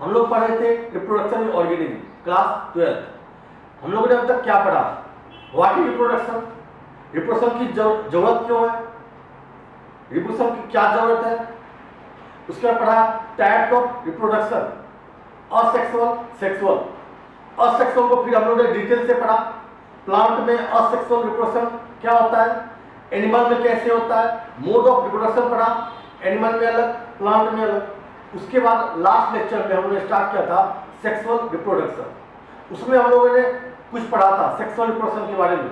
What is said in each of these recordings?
हम लोग पढ़े थे रिप्रोडक्शन इन ऑर्गेनिज्म, क्लास 12। हम लोगों ने अब तक क्या पढ़ा? व्हाट इज रिप्रोडक्शन, रिप्रोडक्शन की जरूरत क्यों है, रिप्रोडक्शन की क्या जरूरत है। उसके बाद पढ़ा types of reproduction, asexual, sexual. Asexual को फिर हम लोगों ने डिटेल से पढ़ा। प्लांट में असेक्सुअल रिप्रोडक्शन क्या होता है, एनिमल में कैसे होता है, मोड ऑफ रिप्रोडक्शन पढ़ा, एनिमल में अलग, प्लांट में अलग। उसके बाद लास्ट लेक्चर में हमने स्टार्ट किया था सेक्सुअल रिप्रोडक्शन। उसमें हम लोगों ने कुछ पढ़ा था सेक्सुअल रिप्रोडक्शन के बारे में,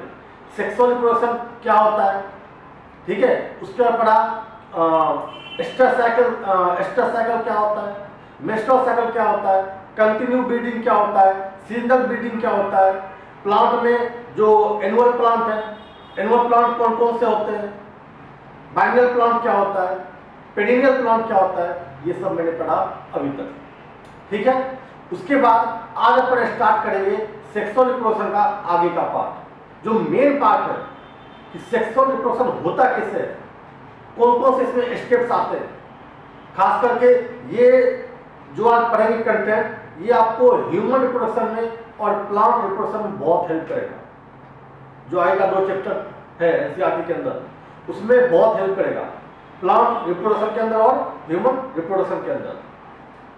सेक्सुअल रिप्रोडक्शन क्या होता है, ठीक है। उसके बाद पढ़ा एस्टर साइकिल क्या होता है, मेस्ट्रुअल साइकिल क्या होता है, कंटिन्यू ब्रीडिंग क्या होता है, सीजनल ब्रीडिंग क्या होता है। प्लांट में जो एनुअल प्लांट है, एनुअल प्लांट कौन कौन से होते हैं, बाइनल प्लांट क्या होता है, पेरिनियल प्लांट क्या होता है, ये सब मैंने पढ़ा अभी तक, ठीक है। उसके बाद आज अपन स्टार्ट करेंगे सेक्सुअल रिप्रोडक्शन का आगे का पार्ट, जो मेन पार्ट है कि सेक्सुअल रिप्रोडक्शन होता कैसे है, कौन कौन से इसमें स्टेप्स आते हैं। खास करके ये जो आज पढ़ेंगे कंटेंट, ये आपको ह्यूमन रिप्रोडक्शन में और प्लांट रिप्रोडक्शन में बहुत हेल्प करेगा। जो आएगा 2 चैप्टर है एनसीईआरटी के अंदर, उसमें बहुत हेल्प करेगा, प्लांट रिप्रोडक्शन के अंदर और ह्यूमन रिप्रोडक्शन के अंदर,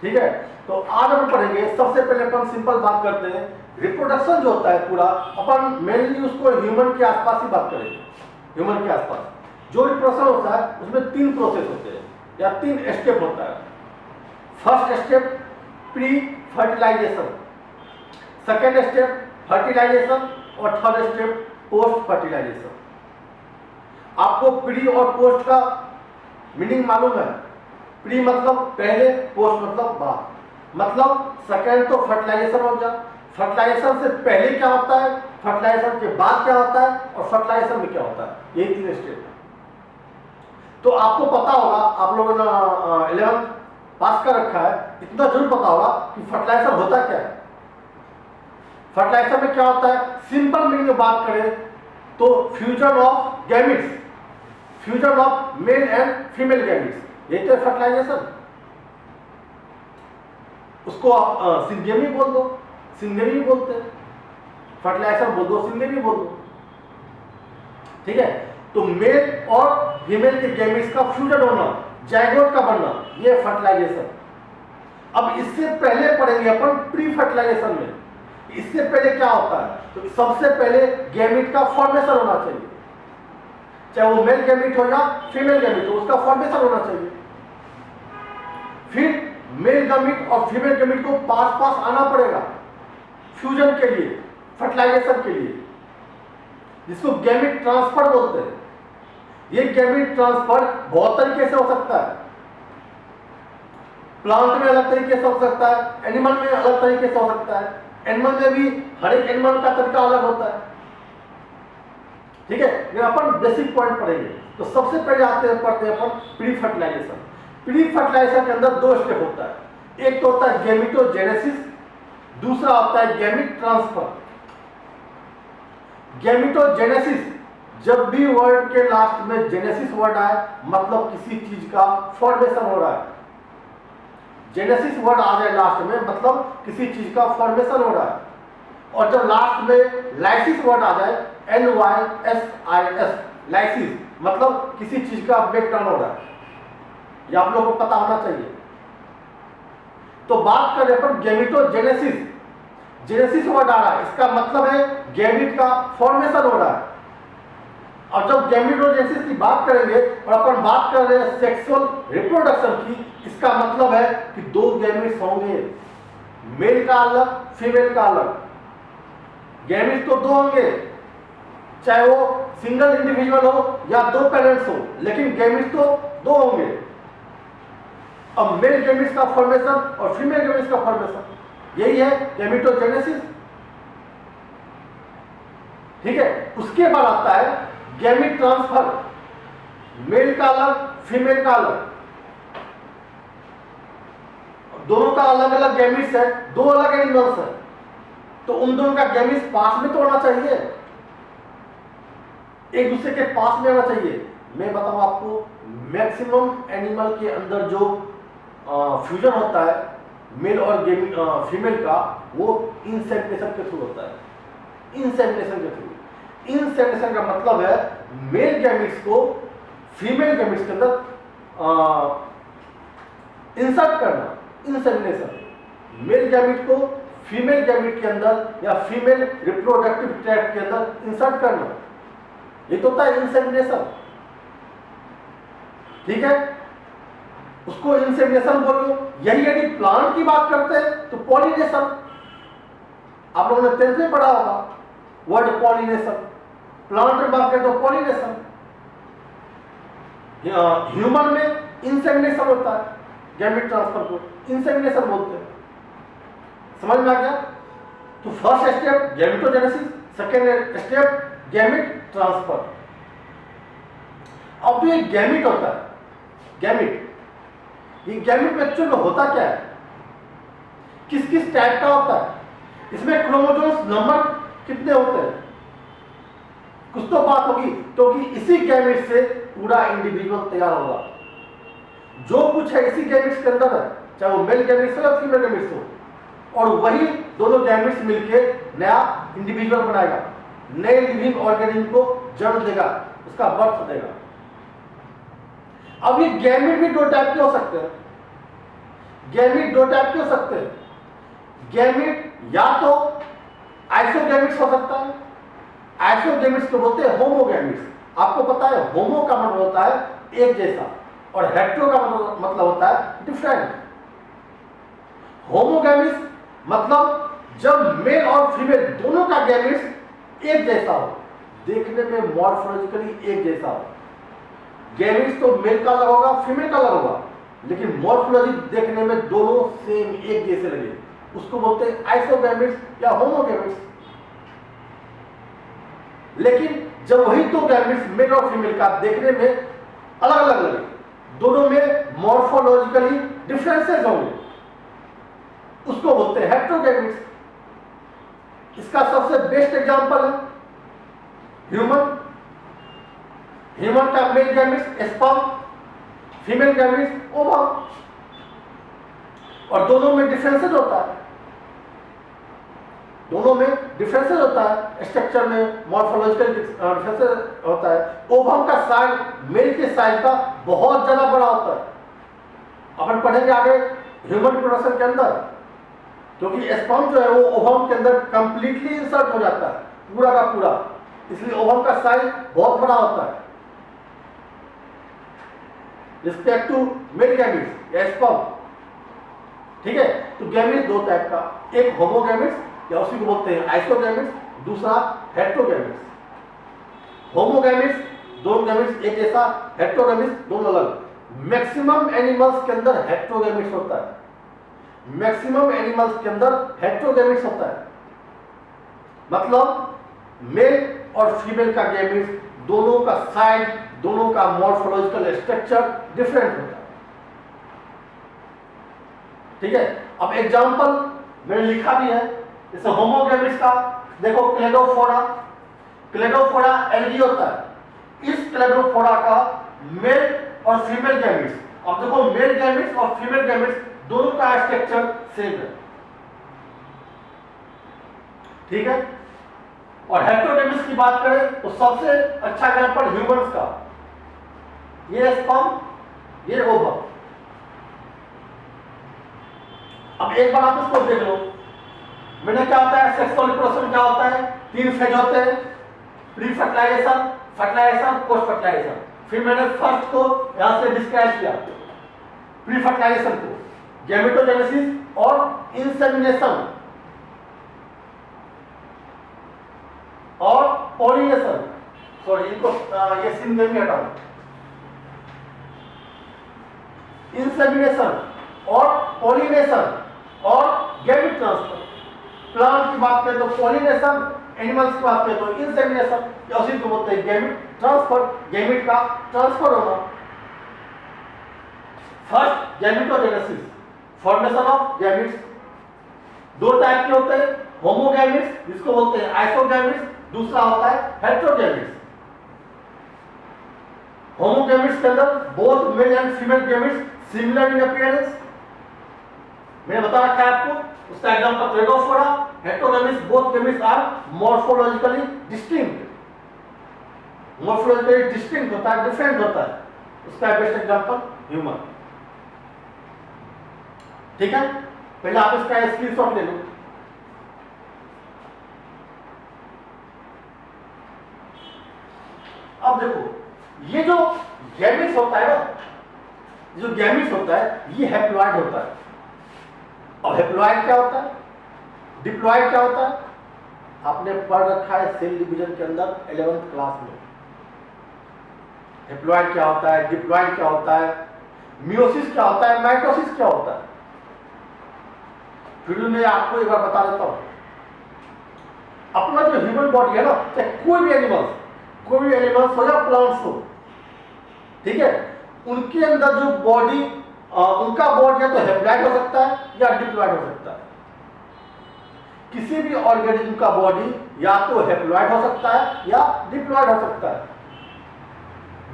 ठीक है। तो आज हम पढ़ेंगे, सबसे पहले अपन सिंपल बात करते हैं, रिप्रोडक्शन जो होता है पूरा, अपन मेनली उसको ह्यूमन के आसपास ही बात करेंगे। ह्यूमन के आसपास जो रिप्रोडक्शन होता है उसमें 3 प्रोसेस होते हैं या 3 स्टेप होता है। First step pre fertilisation, second step fertilisation और थर्ड स्टेप पोस्ट फर्टिलाइजेशन। आपको प्री और पोस्ट का मीनिंग मालूम है? प्री मतलब पहले, पोस्ट मतलब बाद। मतलब सेकेंड तो फर्टिलाइजेशन हो गया, फर्टिलाइजेशन से पहले क्या होता है, फर्टिलाइजेशन के बाद क्या होता है और फर्टिलाइजेशन में क्या होता है, यही 3 स्टेप है। तो आपको पता होगा, आप लोगों ने 11th पास कर रखा है, इतना जरूर पता होगा कि फर्टिलाइजेशन होता क्या है। फर्टिलाइजेशन में क्या होता है, सिंपल मीनिंग में बात करें तो fusion of gametes, fusion of male and female gametes, यही तो फर्टिलाइजेशन। उसको आप सिंगेमी बोल दो, सिंगेमी बोलते हैं, फर्टिलाइजेशन बोल दो, सिंगेमी बोल दो, ठीक है। तो मेल और फीमेल के गैमेट्स का फ्यूजन होना, जाइगोट का बनना, ये फर्टिलाइजेशन। अब इससे पहले पढ़ेंगे अपन प्री फर्टिलाइजेशन में, इससे पहले क्या होता है, तो सबसे पहले गैमेट का फॉर्मेशन होना चाहिए, चाहे वो मेल गैमेट हो या फीमेल गैमेट हो, उसका फॉर्मेशन होना चाहिए। फिर मेल गैमेट और फीमेल गैमेट को पास पास आना पड़ेगा फ्यूजन के लिए, फर्टिलाइजेशन के लिए, जिसको गैमेट ट्रांसफर बोलते हैं। ये गैमेट ट्रांसफर बहुत तरीके से हो सकता है, प्लांट में अलग तरीके से हो सकता है, एनिमल में अलग तरीके से हो सकता है, एनिमल में भी हर एक एनिमल का तरीका अलग होता है, ठीक है। लेकिन अपन बेसिक पॉइंट पढ़ेंगे। तो सबसे पहले पढ़ते हैं अपन प्री फर्टिलाइजेशन। प्री फर्टिलाइजेशन के अंदर 2 स्टेप होता है, एक तो होता है गैमेटोजेनेसिस, दूसरा होता है गैमेट ट्रांसफर। गैमेटोजेनेसिस, जब भी वर्ड के लास्ट में जेनेसिस वर्ड आए, मतलब किसी चीज का फॉर्मेशन हो रहा है। जेनेसिस वर्ड आ जाए लास्ट में, मतलब किसी चीज का फॉर्मेशन हो रहा है। और जब लास्ट में लाइसिस वर्ड आ जाए, LYSIS, लाइसिस, मतलब किसी चीज का ब्रेकडाउन हो रहा है। ये आप लोगों को पता होना चाहिए। तो बात करें पर गैमेटोजेनेसिस, जेनेसिस वर्ड आ रहा है, इसका मतलब है गैमेट का फॉर्मेशन हो रहा है। और जब गैमेटोजेनेसिस की बात करेंगे और अपन बात कर रहे हैं सेक्सुअल रिप्रोडक्शन की, इसका मतलब है कि 2 गैमेट्स होंगे, मेल का अलग, फीमेल का अलग। गैमेट्स तो 2 होंगे, चाहे वो सिंगल इंडिविजुअल हो या 2 पेरेंट्स हो, लेकिन गैमेट्स तो 2 होंगे। अब मेल गैमेट्स का फॉर्मेशन और फीमेल गैमेट्स का फॉर्मेशन, यही है गैमेटोजेनेसिस, ठीक है। उसके बाद आता है गैमेट ट्रांसफर, मेल का अलग, फीमेल का अलग, दोनों का अलग अलग गैमेट्स है, 2 अलग एनिमल्स है, तो उन दोनों का गैमेट्स पास में तो होना चाहिए, एक दूसरे के पास में होना चाहिए। मैं बताऊं आपको, मैक्सिमम एनिमल के अंदर जो फ्यूजन होता है मेल और फीमेल का वो इंसेमिनेशन के थ्रू होता है। इंसेमिनेशन के थ्रू। इंसेमिनेशन का मतलब है मेल गैमिट्स को फीमेल गैमिट्स के अंदर इंसर्ट करना, इंसेमिनेशन। मेल गैमिट को फीमेल गैमिट के अंदर या फीमेल रिप्रोडक्टिव ट्रैक्ट के अंदर इंसर्ट करना, ये तो होता है इंसेमिनेशन। ठीक है, उसको इंसेमिनेशन बोलो। यही यदि प्लांट की बात करते हैं तो पॉलिनेशन। आप लोगों ने 10th में पढ़ा होगा वर्ड पॉलिनेशन। प्लांट में बात करें तो पॉलिनेशन। ह्यूमन में इंसेमिनेशन होता है, गैमेट ट्रांसफर को इंसेमिनेशन बोलते हैं। समझ में आ गया? तो first step gametogenesis, second step gamete transfer. अब तो ये गैमेट होता है, गैमेट, ये गैमेट में एक्चुअल में होता क्या है, किस किस टाइप का होता है, इसमें क्रोमोसोम्स नंबर कितने होते हैं, कुछ तो बात होगी। तो कि इसी गैमेट से पूरा इंडिविजुअल तैयार होगा। जो कुछ है इसी गैमेट्स के अंदर है, चाहे वो मेल गैमेट्स हो या फीमेल गैमेट्स हो, और वही दोनों गैमेट्स मिलके नया इंडिविजुअल बनाएगा, नए लिविंग ऑर्गेनिज्म को जन्म देगा, उसका बर्थ देगा। अब ये गैमेट भी दो टाइप के हो सकते हैं। गैमेट दो टाइप के हो सकते हैं। गैमेट या तो आइसोगैमेट्स हो सकता है, आइसोगैमेट्स को बोलते हैं होमोगैमेट्स। आपको पता है होमो का मतलब होता है एक जैसा, और हेटेरो का मतलब होता है डिफरेंट। होमोगैमेट्स मतलब जब मेल और फीमेल दोनों का गैमेट्स एक जैसा हो, देखने में मॉर्फोलॉजिकली एक जैसा हो। गैमेट्स तो मेल का अलग होगा, फीमेल का अलग होगा, लेकिन मॉर्फोलॉजी देखने में दोनों सेम एक जैसे लगे, उसको बोलते हैं आइसोगैमेट्स या होमोगैमेट्स। लेकिन जब वही दो गैमेट्स मेल और फीमेल का देखने में अलग अलग लगे, दोनों में मॉर्फोलॉजिकली डिफरेंसेस होंगे, उसको बोलते हैं हेटेरोगैमेट्स। इसका सबसे बेस्ट एग्जांपल है ह्यूमन। ह्यूमन का male gametes sperm, female gametes ovum, और दोनों में डिफरेंसेस होता है। दोनों में डिफरेंसेस होता है, स्ट्रक्चर में मॉर्फोलॉजिकल डिफरेंसेस होता है। ओवम का साइज मेल के साइज का बहुत ज्यादा बड़ा होता है। अपन पढ़ेंगे आगे ह्यूमन रिप्रोडक्शन के अंदर, क्योंकि स्पर्म जो है वो ओवम के अंदर कंप्लीटली इंसर्ट हो जाता है, पूरा का पूरा, इसलिए ओवम का साइज बहुत बड़ा होता है रिस्पेक्ट टू मेल गैमेट्स या स्पर्म। ठीक है, तो गैमेट्स दो टाइप का, एक होमोगैमेट्स या उसी को बोलते हैं आइसोगैमेट्स, दूसरा हेटेरोगैमेट्स। होमोगैमेट्स दोनों गैमेट्स एक जैसा, हेटेरोगैमेट्स दोनों अलग। मैक्सिमम एनिमल्स के अंदर हेटेरोगैमेट्स होता है, मैक्सिमम एनिमल्स के अंदर हेटेरोगैमेट्स होता है। मतलब मेल और फीमेल का गैमेट्स दोनों का साइज, दोनों का मॉर्फोलॉजिकल स्ट्रक्चर डिफरेंट होता है। ठीक है, अब एग्जांपल मैंने लिखा भी है जैसे होमोगैमेट्स का। देखो क्लेडोफोरा, क्लेडोफोरा एलगी होता है। इस क्लेडोफोरा का मेल और फीमेल गैमेट्स, अब देखो मेल गैमेट्स और फीमेल गैमेट्स दोनों का स्ट्रक्चर सेम है। ठीक है, और हेटेरोगैमेट्स की बात करें तो सबसे अच्छा एग्जांपल ह्यूमंस का, ये स्पर्म, ये ओवम। अब एक बार आप इसको देख लो, मैंने क्या होता है सेक्सुअल रिप्रोडक्शन क्या होता है, 3 फेज होते हैं, pre fertilization, fertilization, post fertilization. फिर मैंने फर्स्ट को यहां से डिस्क्राइब किया, प्री फर्टिलाइजेशन को, गैमेटोजेनेसिस और इंसेमिनेशन और पॉलिनेशन। सॉरी, इनको ये सिंगल में हटाओ। इंसेमिनेशन और पॉलिनेशन और गैमेट ट्रांसफर। प्लांट की बात करें तो पॉलिनेशन, एनिमल्स की बात करें तो इंसेमिनेशन, या उसी को बोलते हैं गैमेट ट्रांसफर, गैमेट का ट्रांसफर होना। First gametogenesis, formation of gametes. दो टाइप के होते हैं, होमोगैमेट्स जिसको बोलते हैं आइसोगैमेट्स, दूसरा होता है हेटेरोगैमेट्स। होमोगैमेट्स के अंदर both male and female gametes similar in appearance, मैंने बता रखा है आपको, उसका एग्जांपल ट्रेड ऑफ पढ़ा, heterogamous both gametes are morphologically distinct, morphologically distinct होता है, डिफरेंट होता है, उसका बेस्ट एग्जांपल ह्यूमन। ठीक है, पहले आप इसका स्क्रीनशॉट ले लो। अब देखो ये जो गैमिट्स होता है ना, जो गैमिट्स होता है ये हैप्लॉइड होता है। अब हैप्लॉइड क्या होता है, डिप्लॉइड क्या होता है, आपने पढ़ रखा है सेल डिवीजन के अंदर 11th क्लास में। हैप्लॉइड क्या होता है, डिप्लॉइड क्या होता है, मियोसिस क्या होता है, माइटोसिस क्या होता है, फिर मैं आपको एक बार बता देता हूं। अपना जो ह्यूमन बॉडी है ना, चाहे कोई भी एनिमल्स हो या प्लांट्स हो, ठीक है, उनके अंदर जो बॉडी, उनका बॉडी या तो हैप्लॉइड हो सकता है या डिप्लॉइड हो सकता है। किसी भी ऑर्गेनिज्म का बॉडी या तो हैप्लॉइड हो सकता है या डिप्लॉइड हो सकता है।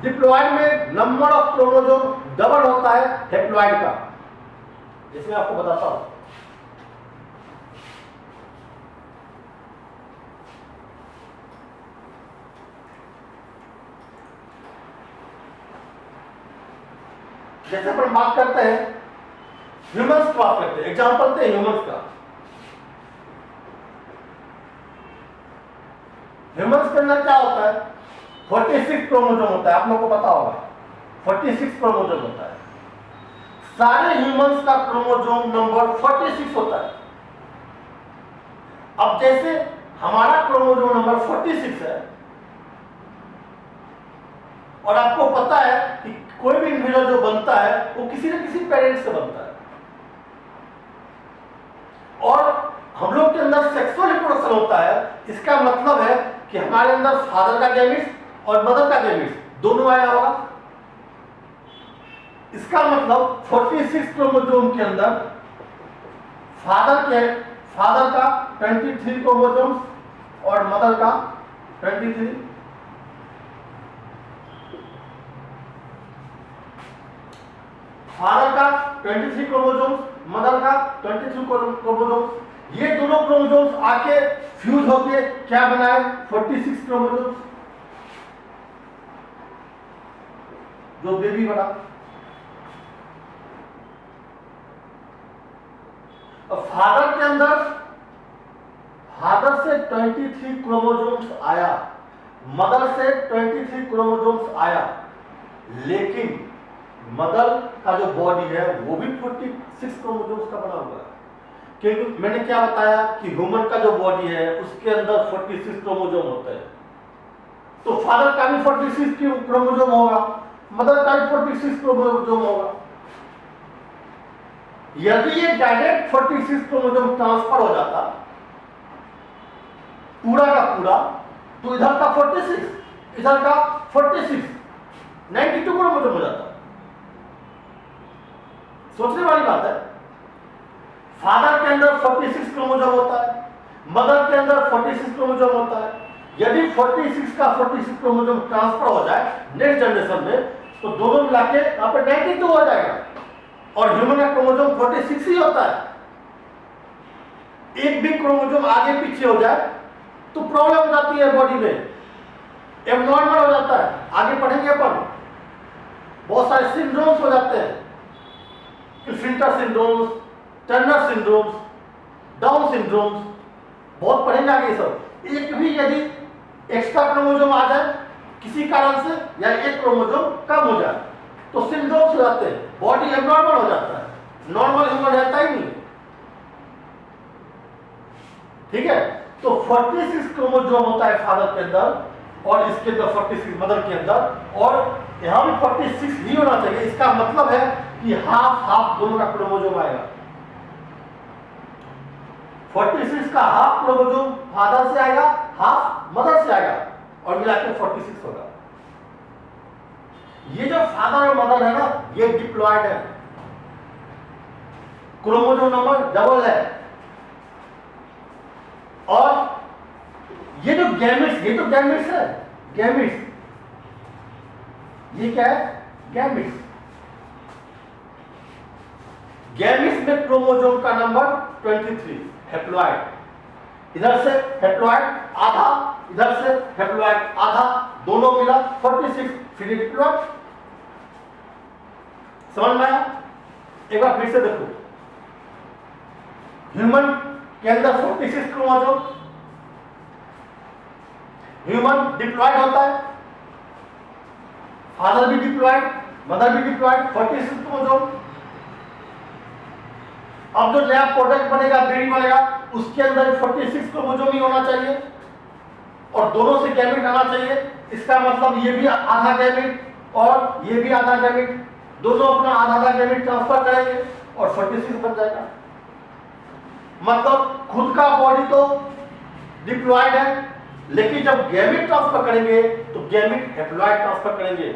डिप्लॉइड में नंबर ऑफ क्रोमोसोम डबल होता है हैप्लॉइड का, जिसमें आपको बताता हूं। जैसे अपन बात करते हैं ह्यूमंस की बात करते हैं, एग्जांपल थे ह्यूमंस का। ह्यूमंस के अंदर क्या होता है, 46 क्रोमोसोम होता है, आप लोगों को पता होगा 46 क्रोमोसोम होता है। सारे ह्यूमंस का क्रोमोसोम नंबर 46 होता है। अब जैसे हमारा क्रोमोसोम नंबर 46 है और आपको पता है कि कोई भी इंडिविजुअल जो बनता है वो किसी न किसी पेरेंट्स से बनता है, और हम लोग के अंदर सेक्सुअल रिप्रोडक्शन होता है। इसका मतलब है कि हमारे अंदर फादर का गैमिट्स और मदर का गैमिट्स दोनों आया होगा। इसका मतलब 46 क्रोमोसोम के अंदर फादर का 23 क्रोमोसोम्स और मदर का 23, फादर का 23 क्रोमोसोम्स, मदर का 23 क्रोमोसोम्स। ये दोनों क्रोमोसोम्स आके फ्यूज होके क्या बनाए, 46 क्रोमोसोम्स, जो बेबी बना। और फादर के अंदर फादर से 23 क्रोमोसोम्स आया, मदर से 23 क्रोमोसोम्स आया, लेकिन मदर का जो बॉडी है वो भी 46 क्रोमोसोम्स का बना हुआ है। क्योंकि मैंने क्या बताया कि ह्यूमन का जो बॉडी है उसके अंदर 46 क्रोमोसोम होते हैं, तो फादर का भी 46 क्रोमोसोम होगा, मदर का भी 46 क्रोमोसोम होगा। यदि ये डायरेक्ट 46 क्रोमोसोम ट्रांसफर हो जाता पूरा का पूरा, तो इधर का 46, इधर का 46, 92 क्रोमोसोम हो जाता। सोचने वाली बात है। फादर के अंदर 46 क्रोमोसोम होता है, मदर के अंदर 46 क्रोमोसोम होता है। यदि 46 का 46 क्रोमोसोम ट्रांसफर हो जाए नेक्स्ट जनरेशन में, तो दोनों मिला के यहाँ पे 92 हो जाएगा, और ह्यूमन का क्रोमोसोम 46 ही होता है। एक भी क्रोमोसोम आगे पीछे हो जाए तो प्रॉब्लम हो जाती है बॉडी में, एबनॉर्मल हो जाता है। आगे पढ़ेंगे अपन, बहुत सारे सिंड्रोम्स हो जाते हैं, filter syndromes, Turner syndromes, down syndromes, बहुत पढ़ेंगे आगे ये सब। एक भी यदि एक्स्ट्रा क्रोमोसोम आ जाए किसी कारण से, या एक क्रोमोसोम कम हो जाए, तो सिंड्रोम्स हो जाते हैं, बॉडी एबनॉर्मल हो जाता है, नॉर्मल ह्यूमन रहता ही नहीं। ठीक है, तो 46 क्रोमोसोम होता है फादर के अंदर, और इसके अंदर 46 मदर के अंदर, और यहां भी 46 ही होना चाहिए। इसका मतलब है कि हाफ हाफ दोनों का क्रोमोसोम आएगा। 46 का हाफ क्रोमोसोम फादर से आएगा, हाफ मदर से आएगा, और मिला के 46 होगा। ये जो फादर और मदर है ना, ये डिप्लॉयड है, क्रोमोसोम नंबर डबल है। और ये जो गैमेट्स, ये तो गैमेट्स है, गैमेट्स, ये क्या है, गैमेट्स। गैमिट्स में क्रोमोसोम का नंबर 23, हैप्लॉइड। इधर से हैप्लॉइड आधा, इधर से हैप्लॉइड आधा, दोनों मिला 46, फिर डिप्लॉइड। समझ में आया? एक बार फिर से देखो, ह्यूमन के अंदर 46 क्रोमोसोम, ह्यूमन डिप्लॉइड होता है, फादर भी डिप्लॉइड, मदर भी डिप्लॉइड, 46 क्रोमोसोम। अब जो नया प्रोडक्ट बनेगा, बेबी बनेगा, उसके अंदर 46 क्रोमोसोम ही होना चाहिए और दोनों से गैमेट आना चाहिए। इसका मतलब ये भी आधा गैमेट और ये भी आधा गैमेट, दोनों अपना आधा आधा गैमेट ट्रांसफर करेंगे और 46 बन जाएगा। मतलब खुद का बॉडी तो डिप्लॉइड है, लेकिन जब गैमेट ट्रांसफर करेंगे तो गैमेट हैप्लॉइड ट्रांसफर करेंगे।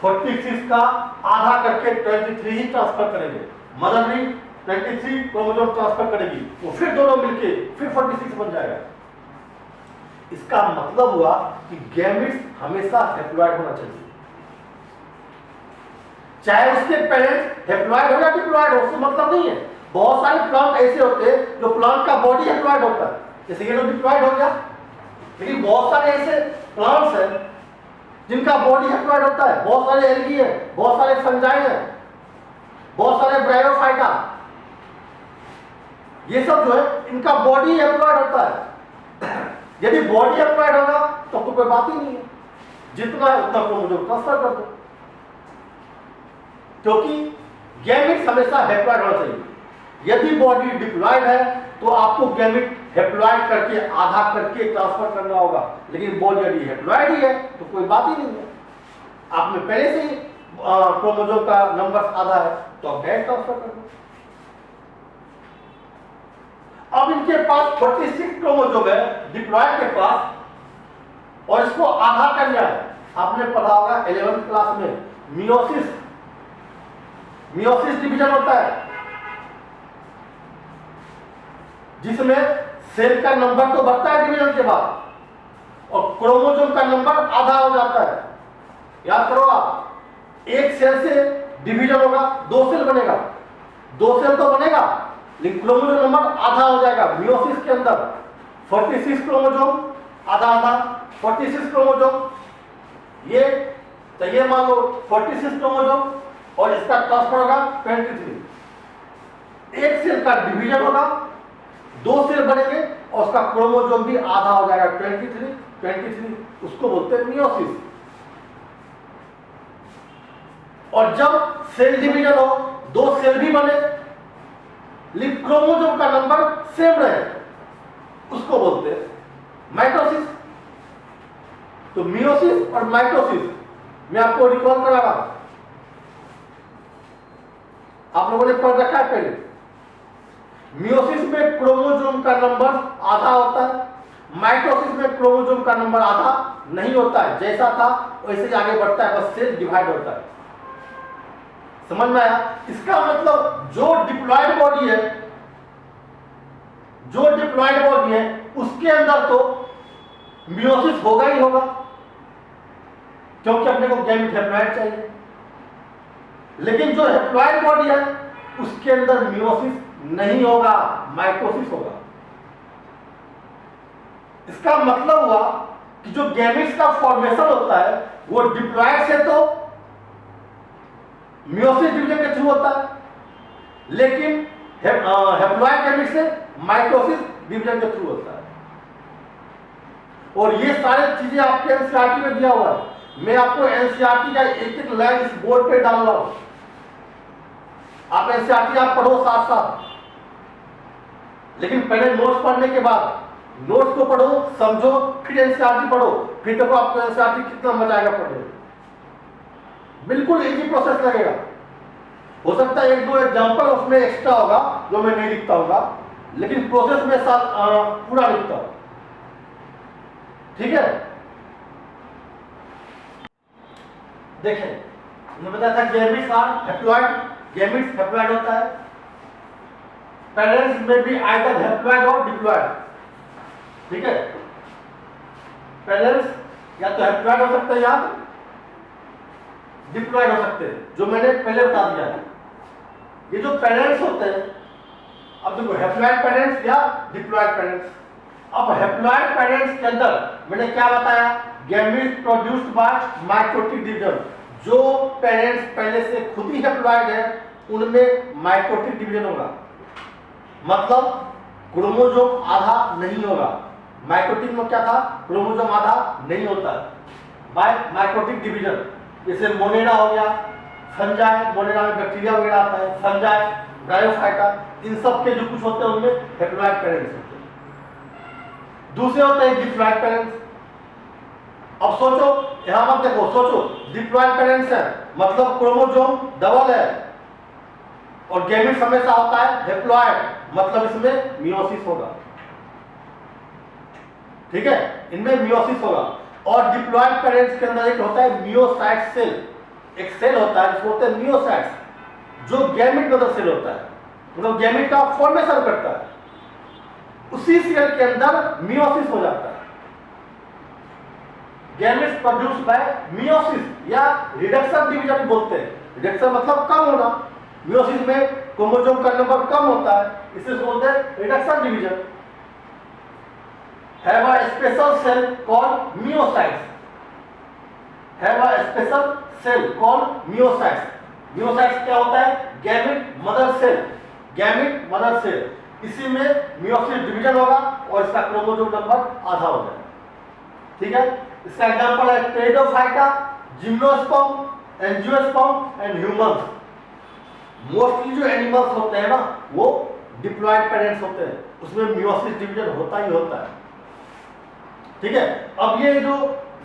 46 का आधा करके 23 ही ट्रांसफर करेंगे। मदर भी 23 क्रोमोसोम ट्रांसफर करेगी, तो फिर दोनों मिलके फिर 46 बन जाएगा। इसका मतलब हुआ कि गैमेट्स हमेशा हैप्लॉइड होना चाहिए, चाहे उसके पेरेंट्स हैप्लॉइड हो या डिप्लॉइड हो, उससे मतलब नहीं है। बहुत सारे प्लांट ऐसे होते हैं जो प्लांट का बॉडी हैप्लॉइड होता है, जैसे ये तो डिप्लॉइड हो गया, लेकिन बहुत सारे ऐसे प्लांट्स हैं जिनका बॉडी हैप्लॉइड होता है। बहुत सारे एल्गी है, बहुत सारे फंजाई है, बहुत सारे ब्रायोफाइटा, ये सब जो है इनका बॉडी हैप्लॉइड होता है। यदि बॉडी हैप्लॉइड होगा तब तो कोई बात ही नहीं है, जितना है उतना क्रोमोसोम ट्रांसफर कर दो, क्योंकि गैमेट्स हमेशा हैप्लॉइड होना चाहिए। यदि बॉडी डिप्लॉइड है तो आपको गैमेट हैप्लॉइड करके आधा करके ट्रांसफर करना होगा, लेकिन बॉडी यदि हैप्लॉइड ही है तो कोई बात ही नहीं है। आपने पहले से ही क्रोमोसोम का नंबर आधा है तो आप डायरेक्ट ट्रांसफर कर दो। अब इनके पास 46 क्रोमोसोम है डिप्लॉइड के पास, और इसको आधा करना है। आपने पढ़ा होगा 11th क्लास में मियोसिस, मियोसिस डिवीजन होता है, जिसमें सेल का नंबर तो बढ़ता है डिवीजन के बाद और क्रोमोसोम का नंबर आधा हो जाता है। याद करो आप, एक सेल से डिवीजन होगा, 2 सेल बनेगा, 2 सेल तो बनेगा, लेकिन क्रोमोसोम नंबर आधा हो जाएगा। मियोसिस के अंदर 46 क्रोमोसोम, आधा आधा 46 क्रोमोसोम, ये चाहिए मान लो 46 क्रोमोसोम, और इसका ट्रांसफर होगा 23। एक सेल का डिवीजन होगा, 2 सेल बनेंगे और उसका क्रोमोसोम भी आधा हो जाएगा 23, उसको बोलते हैं मियोसिस। और जब सेल डिवीजन हो, 2 सेल भी बने लेकिन क्रोमोसोम का नंबर सेम रहे, उसको बोलते हैं माइटोसिस। तो मियोसिस और माइटोसिस मैं आपको रिकॉल करा रहा हूं, आप लोगों ने पढ़ रखा है पहले। मियोसिस में क्रोमोसोम का नंबर आधा होता है, माइटोसिस में क्रोमोसोम का नंबर आधा नहीं होता है, जैसा था वैसे ही आगे बढ़ता है, बस सेल डिवाइड होता है। समझ में आया? इसका मतलब जो डिप्लॉइड बॉडी है, जो डिप्लॉइड बॉडी है उसके अंदर तो मियोसिस होगा ही होगा, क्योंकि अपने को गैमेट हैप्लॉइड चाहिए। लेकिन जो हैप्लॉइड बॉडी है उसके अंदर मियोसिस नहीं होगा, माइटोसिस होगा। इसका मतलब हुआ कि जो गैमेट्स का फॉर्मेशन होता है वो डिप्लॉइड से तो मियोसिस डिवीजन के थ्रू होता है, लेकिन हैप्लॉइड गैमेट से माइटोसिस डिवीजन के थ्रू होता है। और ये सारी चीजें आपके एनसीईआरटी में दिया हुआ है। मैं आपको एनसीईआरटी का एक एक लाइन इस बोर्ड पे डाल रहा हूं, आप एनसीईआरटी आप पढ़ो साथ साथ, लेकिन पहले नोट्स पढ़ने के बाद नोट्स को पढ़ो, समझो, फिर एनसीईआरटी पढ़ो, फिर देखो आपको एनसीईआरटी कितना मजा आएगा पढ़ने में। बिल्कुल इजी प्रोसेस लगेगा। हो सकता है 1-2 एग्जांपल उसमें एक्स्ट्रा होगा जो मैं नहीं लिखता होगा, लेकिन प्रोसेस में साथ पूरा लिखता हूं। ठीक है, देखें मैं बताया था gametes are haploid, gametes haploid होता है, पेरेंट्स में भी आइदर हैप्लॉइड और डिप्लॉइड। ठीक है, पेरेंट्स या तो हैप्लॉइड हो सकते हैं या डिप्लॉइड हो सकते हैं, जो मैंने पहले बता दिया है। ये जो पेरेंट्स होते हैं, अब देखो हैप्लॉइड पेरेंट्स या डिप्लॉइड पेरेंट्स। अब हैप्लॉइड पेरेंट्स के अंदर मैंने क्या बताया, gamete produced by mitotic division. जो पेरेंट्स पहले से खुद ही हैप्लॉइड है उनमें माइटोटिक डिवीजन होगा, मतलब क्रोमोसोम आधा नहीं होगा। माइटोटिक में क्या था, क्रोमोसोम आधा नहीं होता बाय माइटोटिक डिवीजन। जैसे मोनेरा हो गया, फंजाई, मोनेरा में बैक्टीरिया वगैरह आता है, फंजाई, ब्रायोफाइटा, इन सब के जो कुछ होते हैं उनमें हैप्लॉइड पेरेंट्स होते हैं। दूसरे होते हैं डिप्लॉइड पेरेंट्स। अब सोचो, यहां मत देखो, सोचो डिप्लॉइड पेरेंट्स है मतलब क्रोमोसोम डबल है और गैमेट्स हमेशा होता है हैप्लॉइड, मतलब इसमें मियोसिस होगा। ठीक है, इनमें मियोसिस होगा। और डिप्लॉइड पेरेंट्स के अंदर एक होता है मियोसाइट सेल, एक सेल होता है जिसको होता है मियोसाइट्स, जो गैमेट मदर सेल होता है, मतलब गैमेट का फॉर्मेशन करता है। उसी सेल के अंदर मियोसिस हो जाता है। गैमेट्स प्रोड्यूस्ड बाय मियोसिस या रिडक्शन डिवीजन बोलते हैं। रिडक्शन मतलब कम होना, मियोसिस में क्रोमोसोम का नंबर कम होता है, इसे बोलते हैं reduction division. Have a special cell called myocytes. Have a special cell called myocytes. Myocytes क्या होता है, gamete mother cell, gamete mother cell. इसी में मियोसिस डिवीजन होगा और इसका क्रोमोसोम नंबर आधा हो जाएगा। ठीक है, इसका एग्जांपल है pteridophyta, gymnosperm, angiosperm and humans. Mostly जो एनिमल्स होते हैं ना वो डिप्लॉइड पेरेंट्स होते हैं, उसमें मियोसिस डिवीजन होता ही होता है। ठीक है, अब ये जो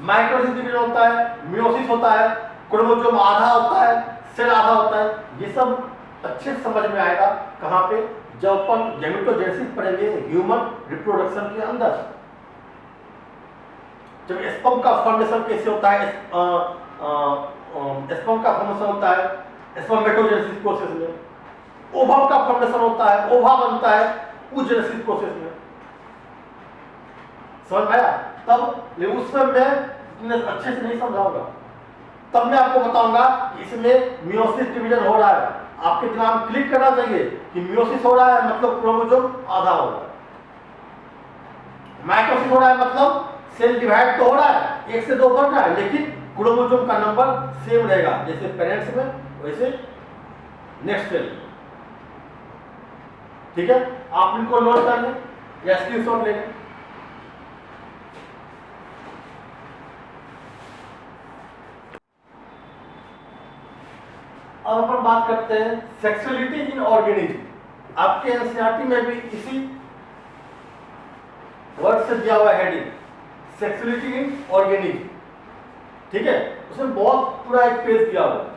माइटोसिस डिवीजन होता है, मियोसिस होता है, क्रोमोसोम आधा होता है, सेल आधा होता है, ये सब अच्छे समझ में आएगा कहां पे, जब अपन गैमेटोजेनेसिस पढ़ेंगे ह्यूमन रिप्रोडक्शन के अंदर। जब स्पर्म का फॉर्मेशन कैसे होता है, स्पर्म का फॉर्मेशन होता है स्पर्मेटोजेनेसिस प्रोसेस में, ओवम का फॉर्मेशन होता है, ओवा बनता है oogenesis प्रोसेस में। समझ आया? तब उसमें मैं इतने अच्छे से नहीं समझाऊंगा, तब मैं आपको बताऊंगा कि इसमें मियोसिस डिवीजन हो रहा है। आपके दिमाग में क्लिक करना चाहिए कि मियोसिस हो रहा है मतलब क्रोमोसोम आधा हो रहा है, माइटोसिस हो रहा है मतलब सेल डिवाइड तो हो रहा है, एक से दो बढ़ रहा है, लेकिन क्रोमोसोम का नंबर सेम रहेगा, जैसे पेरेंट्स में वैसे नेक्स्ट सेल। ठीक है, आप इनको नोट कर लें या स्क्रीनशॉट ले लें। अब अपन बात करते हैं सेक्सुअलिटी इन ऑर्गेनिज्म। आपके एनसीईआरटी में भी इसी वर्ड से दिया हुआ हेडिंग, सेक्सुअलिटी इन ऑर्गेनिज्म। ठीक है, उसमें बहुत पूरा एक पेज दिया हुआ है,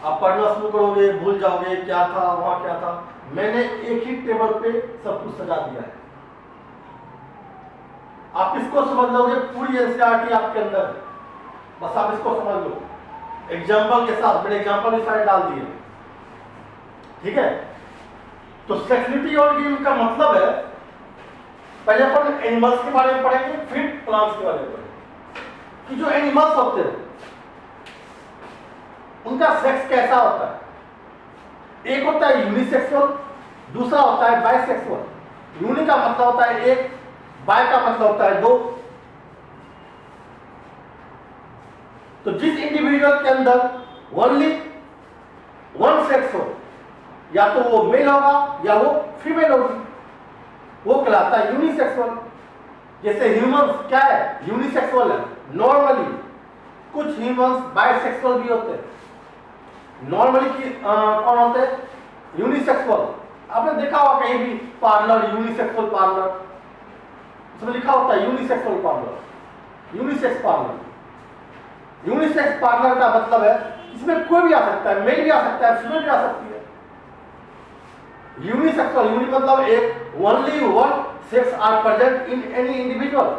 आप पढ़ना शुरू करोगे भूल जाओगे क्या था वहां क्या था। मैंने एक ही टेबल पे सब कुछ सजा दिया है, आप इसको समझ लोगे, पूरी एनसीईआरटी आपके अंदर है, बस आप इसको समझ लो एग्जाम्पल के साथ। मैंने एग्जाम्पल भी सारे डाल दिए। ठीक है, तो सेक्सुअलिटी ऑर्गेनिज्म का मतलब है, पहले अपन एनिमल्स के बारे में पढ़ेंगे, फिर प्लांट्स के बारे में पढ़ेंगे कि जो एनिमल्स होते हैं उनका सेक्स कैसा होता है। एक होता है यूनिसेक्सुअल, दूसरा होता है बाइसेक्सुअल। यूनि का मतलब होता है एक, बाय का मतलब होता है दो। तो जिस इंडिविजुअल के अंदर ओनली वन सेक्स हो, या तो वो मेल होगा या वो फीमेल होगी, वो कहलाता है यूनिसेक्सुअल। जैसे ह्यूमंस क्या है, यूनिसेक्सुअल है नॉर्मली, कुछ ह्यूमंस बाइसेक्सुअल भी होते हैं। नॉर्मली कौन होते हैं, यूनिसेक्सुअल। आपने देखा होगा कहीं भी पार्लर, यूनिसेक्सुअल पार्लर, उसमें लिखा होता है unisexual parlour, unisex parlour. Unisex parlour का मतलब है इसमें कोई भी आ सकता है, मेल भी आ सकता है, फीमेल भी आ सकती है। यूनिसेक्सुअल, यूनि मतलब एक, only one sex are present in any individual,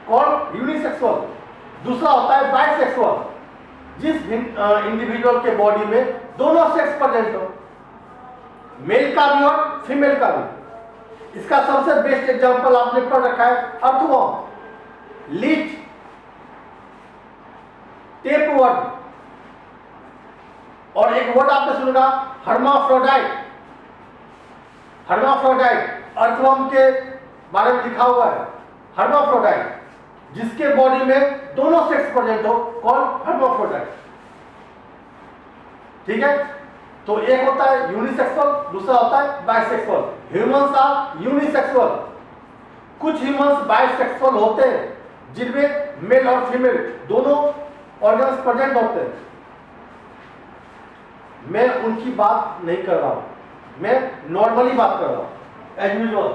called unisexual. दूसरा होता है बाइसेक्सुअल, जिस इंडिविजुअल के बॉडी में दोनों सेक्स प्रेजेंट हो, मेल का भी और फीमेल का भी। इसका सबसे बेस्ट एग्जांपल आपने पढ़ रखा है अर्थवर्म, लीच, टेपवर्म, और एक वर्ड आपने सुना हर्माफ्रोडाइट, हर्माफ्रोडाइट अर्थवर्म के बारे में लिखा हुआ है। हर्माफ्रोडाइट जिसके बॉडी में दोनों सेक्स प्रेजेंट हो, कौन? हर्माफ्रोडाइट। ठीक है, तो एक होता है यूनिसेक्सुअल, दूसरा होता है बाइसेक्सुअल। Humans are unisexual. कुछ ह्यूमंस बाइसेक्सुअल होते हैं जिनमें मेल और फीमेल दोनों ऑर्गन्स प्रेजेंट होते हैं। मैं उनकी बात नहीं कर रहा हूं, मैं नॉर्मली बात कर रहा हूं, एज यूजुअल।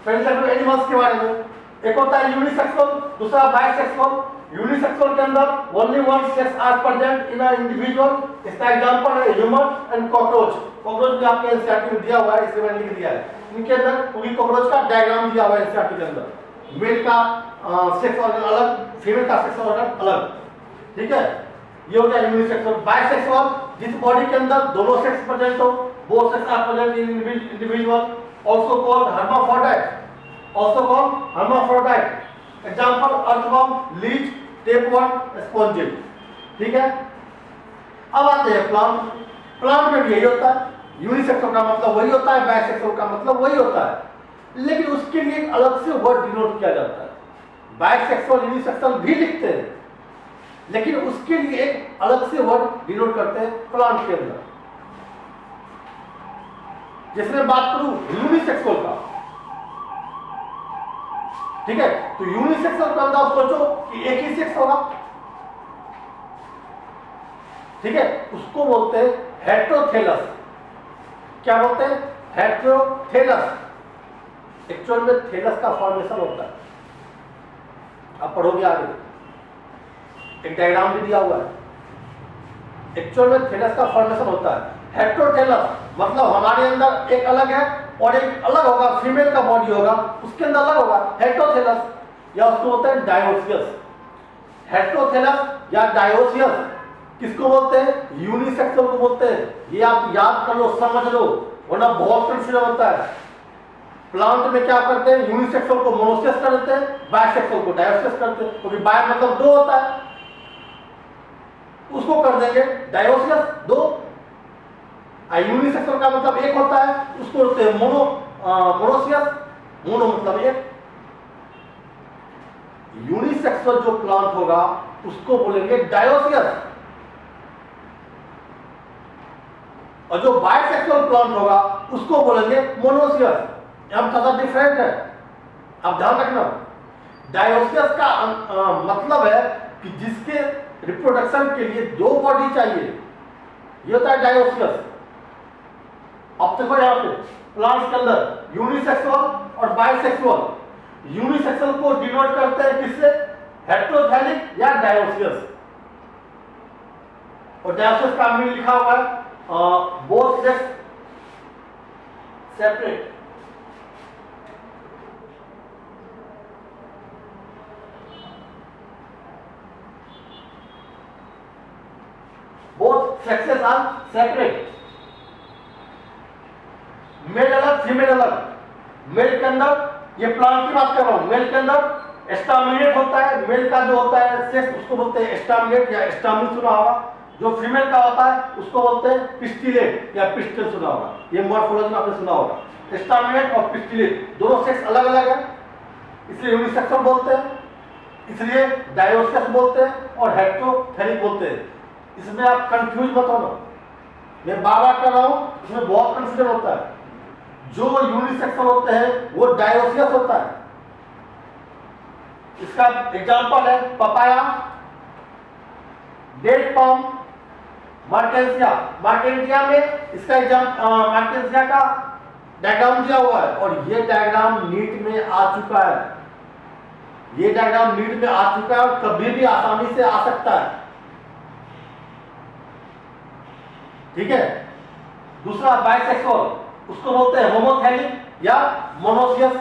फ्रेंड्स, एनिमल्स के बारे में एक होता है यूनिसेक्सुअल, दूसरा बाइसेक्सुअल। यूनिसेक्सुअल के अंदर only one sex are present in a individual. इसका एग्जांपल है ह्यूमन एंड कॉकरोच। कॉकरोच भी आपके एनसीईआरटी में दिया हुआ है, इसमें मैंने लिख दिया है। इनके अंदर पूरी कॉकरोच का डायग्राम दिया हुआ है एनसीईआरटी के अंदर। मेल का सेक्स ऑर्गन अलग, फीमेल का सेक्स ऑर्गन अलग। ठीक है, ये हो गया यूनिसेक्सुअल। बाइसेक्सुअल जिस बॉडी के अंदर दोनों सेक्स प्रेजेंट हो, both sex are present in individual, also called hermaphrodite, also called hermaphrodite. Example earthworm, leech, tapeworm, sponges. ठीक है, अब आते हैं प्लांट। प्लांट में भी यही होता है, यूनिसेक्सुअल का मतलब वही होता है, बाइसेक्सुअल का मतलब वही होता है, लेकिन उसके लिए एक अलग से वर्ड डिनोट किया जाता है। बाइसेक्सुअल यूनिसेक्सुअल भी लिखते हैं, लेकिन उसके लिए एक अलग से वर्ड डिनोट करते हैं प्लांट के अंदर। जैसे मैं बात करूं यूनिसेक्सुअल का, ठीक है, तो यूनिसेक्सुअल का अंदर सोचो कि एक ही सेक्स होगा। ठीक है, उसको बोलते हैं हेटेरोथेलस। क्या बोलते हैं? हेटेरोथेलस। एक्चुअल में थेलस का फॉर्मेशन होता है, आप पढ़ोगे आगे, एक डायग्राम भी दिया हुआ है। एक्चुअल में थेलस का फॉर्मेशन होता है। हेटेरोथेलस मतलब हमारे अंदर एक अलग है और एक अलग होगा, फीमेल का बॉडी होगा, उसके अंदर अलग होगा, हेटेरोथेलस, या उसको बोलते हैं डायोसियस। हेटेरोथेलस या डायोसियस किसको बोलते हैं? यूनिसेक्सुअल को बोलते हैं। ये आप याद कर लो, समझ लो, वरना बहुत कंफ्यूजन होता है। प्लांट में क्या करते हैं? यूनिसेक्सुअल को मोनोसियस कर देते हैं, बाइसेक्सुअल को डायोसियस करते हैं, क्योंकि बाय मतलब दो होता है, उसको कर देंगे डायोसियस, दो। यूनिसेक्सुअल का मतलब एक होता है, उसको बोलते हैं मोनोसियस, मोनो मतलब एक। यूनिसेक्सुअल जो प्लांट होगा उसको बोलेंगे डायोसियस, और जो बाइसेक्सुअल प्लांट होगा उसको बोलेंगे मोनोसियस। यहां थोड़ा डिफरेंट है, आप ध्यान रखना। डायोसियस का मतलब है कि जिसके रिप्रोडक्शन के लिए दो बॉडी चाहिए, ये होता है डायोसियस। अब देखो यहां पे प्लांट्स के अंदर यूनिसेक्सुअल और बाइसेक्सुअल। यूनिसेक्सुअल को डिनोट करते हैं किससे? हेटेरोथैलिक या डायोसियस। और डायोसियस का मीनिंग लिखा हुआ है both sex separate. Both sexes are separate. Male अलग, फीमेल अलग। मेल के अंदर, ये प्लांट की बात कर रहा हूं, मेल के अंदर एस्टामिनेट होता है। मेल का जो होता है सेक्स, उसको बोलते हैं एस्टामिनेट या एस्टामिन, सुना होगा। जो फीमेल का होता है उसको बोलते हैं पिस्टिलेट या पिस्टल, सुना होगा। ये मॉर्फोलॉजी में आपने सुना होगा। एस्टामिनेट और पिस्टिलेट दोनों सेक्स अलग अलग है, इसलिए यूनिसेक्सुअल बोलते हैं, इसलिए डायोसियस बोलते हैं और हेटेरोथैलिक बोलते हैं। इसमें आप कंफ्यूज मत होना, मैं बार बार कर रहा हूं, इसमें बहुत कंफ्यूजन होता है। जो यूनिसेक्सुअल होते हैं वो डायोसियस होता है। इसका एग्जांपल है पपाया, डेट पाम, मार्टेंसिया। मार्टेंसिया में इसका मार्टेंसिया का डायग्राम दिया हुआ है, और ये डायग्राम नीट में आ चुका है। ये डायग्राम नीट में आ चुका है और कभी भी आसानी से आ सकता है। ठीक है, दूसरा बाइसेक्सुअल, उसको बोलते हैं होमोथैलिक या monoecious.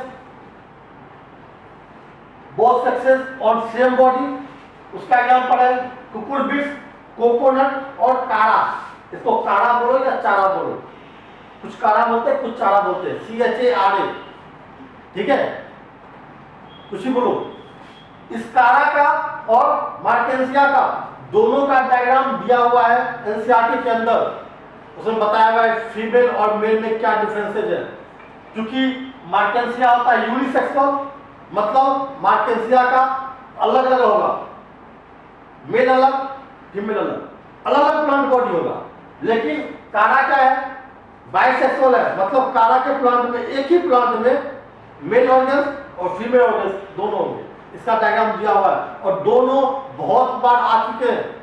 Both sexes on same body. उसका एग्जांपल है कुकुरबिट्स, कोकोनट और काड़ा। इसको काड़ा बोलो या चारा बोलो, कुछ काड़ा बोलते हैं, कुछ चारा बोलते हैं, CHARA। ठीक है, कुछ ही बोलो। इस काड़ा का और मार्टेंसिया का दोनों का डायग्राम दिया हुआ है एनसीईआरटी के अंदर। उसमें बताया हुआ है फीमेल और मेल में क्या डिफरेंसेज है। क्योंकि मार्केंसिया होता है यूनिसेक्सुअल, मतलब मार्केंसिया का अलग अलग होगा, मेल अलग फीमेल अलग, अलग अलग प्लांट बॉडी होगा। लेकिन कारा क्या है, बाइसेक्सुअल है, मतलब कारा के प्लांट में, एक ही प्लांट में मेल ऑर्गन्स और फीमेल ऑर्गन्स दोनों होंगे। इसका डायग्राम दिया हुआ है और दोनों बहुत बार आ चुके हैं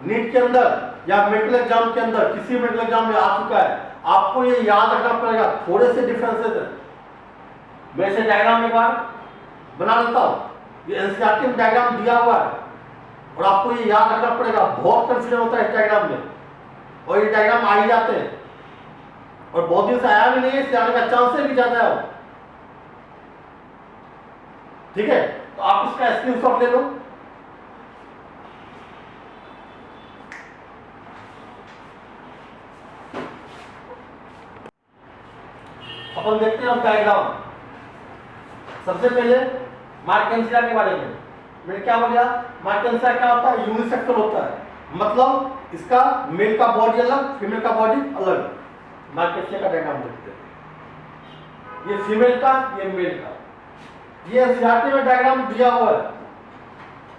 नीट के अंदर या मेडिकल एग्जाम के अंदर, किसी मेडिकल एग्जाम में आ चुका है। आपको ये याद रखना पड़ेगा, थोड़े से डिफरेंसेस है। मैं इसे डायग्राम एक बार बना लेता हूं, ये एनसीईआरटी में डायग्राम दिया हुआ है और आपको ये याद रखना पड़ेगा। बहुत कंफ्यूजन होता है इस डायग्राम में और ये डायग्राम आ ही जाते हैं और बहुत दिन से आया भी नहीं है, इससे आने का चांसेस भी ज्यादा है। ठीक है, तो आप इसका स्क्रीनशॉट ले लो। अपन देखते हैं अब डायग्राम। सबसे पहले मार्केंसिया के बारे में मैंने क्या बोला, मार्केंसिया क्या होता है, यूनिसेक्सुअल होता है, मतलब इसका मेल का बॉडी अलग फीमेल का बॉडी अलग। मार्केंसिया का डायग्राम देखते हैं, ये फीमेल का ये मेल का, ये एनसीईआरटी में डायग्राम दिया हुआ है।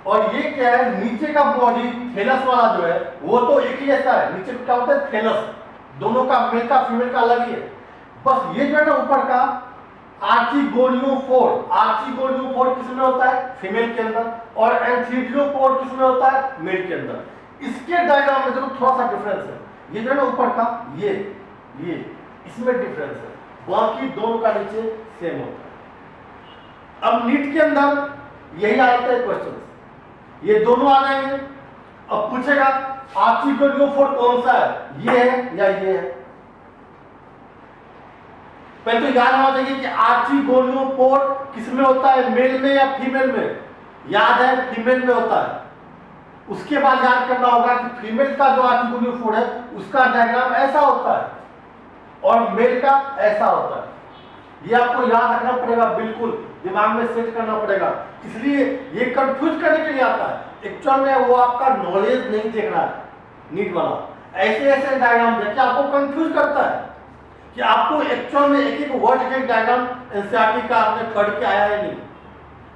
और ये क्या है, नीचे का बॉडी थैलस वाला जो है वो तो एक ही जैसा है, नीचे क्या होता है थैलस, दोनों का मेल का फीमेल का अलग ही है। बस ये जो है ना ऊपर का आर्चिगोनियोफोर, आर्चिगोनियोफोर किसमें होता है, फीमेल के अंदर, और एंथीरियोफोर किसमें होता है, मेल के अंदर। इसके डायग्राम में देखो थोड़ा सा डिफरेंस है, ये जो है ना ऊपर का ये इसमें डिफरेंस है, बाकी दोनों का नीचे सेम होता है। अब नीट के अंदर यही आता है क्वेश्चन, ये दोनों आ जाएंगे। अब पूछेगा आर्चिगोनियोफोर कौन सा है, ये है या ये है। पहले तो याद होना चाहिए कि आर्चिगोनियोफोर किसमें होता है, मेल में या फीमेल में। याद है फीमेल में होता है। उसके बाद याद करना होगा कि फीमेल का जो आर्चिगोनियोफोर है उसका डायग्राम ऐसा होता है और मेल का ऐसा होता है। ये आपको याद रखना पड़ेगा, बिल्कुल दिमाग में सेट करना पड़ेगा। इसलिए ये कंफ्यूज करने के लिए आता है, एक्चुअल में वो आपका नॉलेज नहीं देख रहा है नीट वाला। ऐसे ऐसे डायग्राम देख के आपको कंफ्यूज करता है कि आपको एक्चुअल में एक एक वर्ड एक एक डायग्राम एनसीईआरटी का आपने पढ़ के आया है नहीं।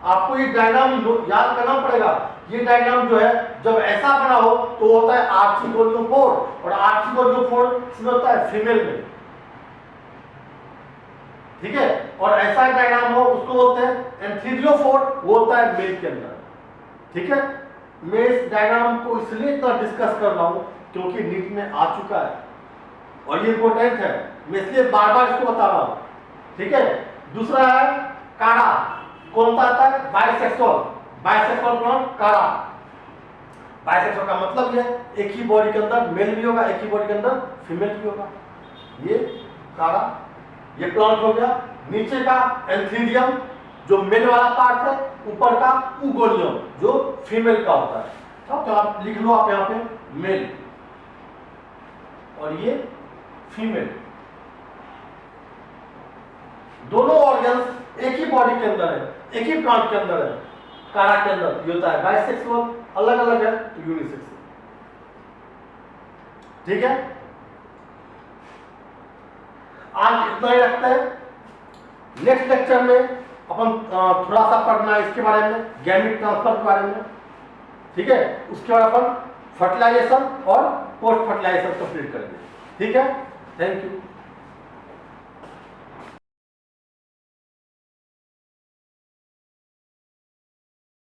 आपको ये डायग्राम याद करना पड़ेगा। ये डायग्राम जो है जब ऐसा बना हो तो होता है आर्चिगोनियोफोर, और आर्चिगोनियोफोर किसमें होता है, फीमेल में। ठीक है, और ऐसा डायग्राम हो उसको बोलते हैं एंथीरियोफोर, वो होता है मेल के अंदर। ठीक है, मैं इस डायग्राम को इसलिए इतना डिस्कस कर रहा हूं क्योंकि नीट में आ चुका है और ये इंपॉर्टेंट है, मैं इसलिए बार बार इसको बता रहा हूं। ठीक है, दूसरा है कारा, कौन सा आता है, बाइसेक्सुअल, बाइसेक्सुअल प्लांट कारा। बाइसेक्सुअल का मतलब ये एक ही बॉडी के अंदर मेल भी होगा, एक ही बॉडी के अंदर फीमेल भी होगा। ये कारा, ये प्लांट हो गया। नीचे का एंथीरियम जो मेल वाला पार्ट है, ऊपर का उगोनियम जो फीमेल का होता है। तो आप लिख लो, आप यहाँ पे मेल और ये फीमेल, दोनों ऑर्गन्स एक ही बॉडी के अंदर है, एक ही प्लांट के अंदर है। कारा के अंदर ये होता है बाइसेक्सुअल, अलग अलग है तो यूनिसेक्सुअल। ठीक है, आज इतना ही रखते हैं। नेक्स्ट लेक्चर में अपन थोड़ा सा पढ़ना है इसके बारे में, गैमीट ट्रांसफर के बारे में। ठीक है, उसके बाद अपन फर्टिलाइजेशन और पोस्ट फर्टिलाइजेशन कंप्लीट करेंगे। ठीक है, थैंक यू।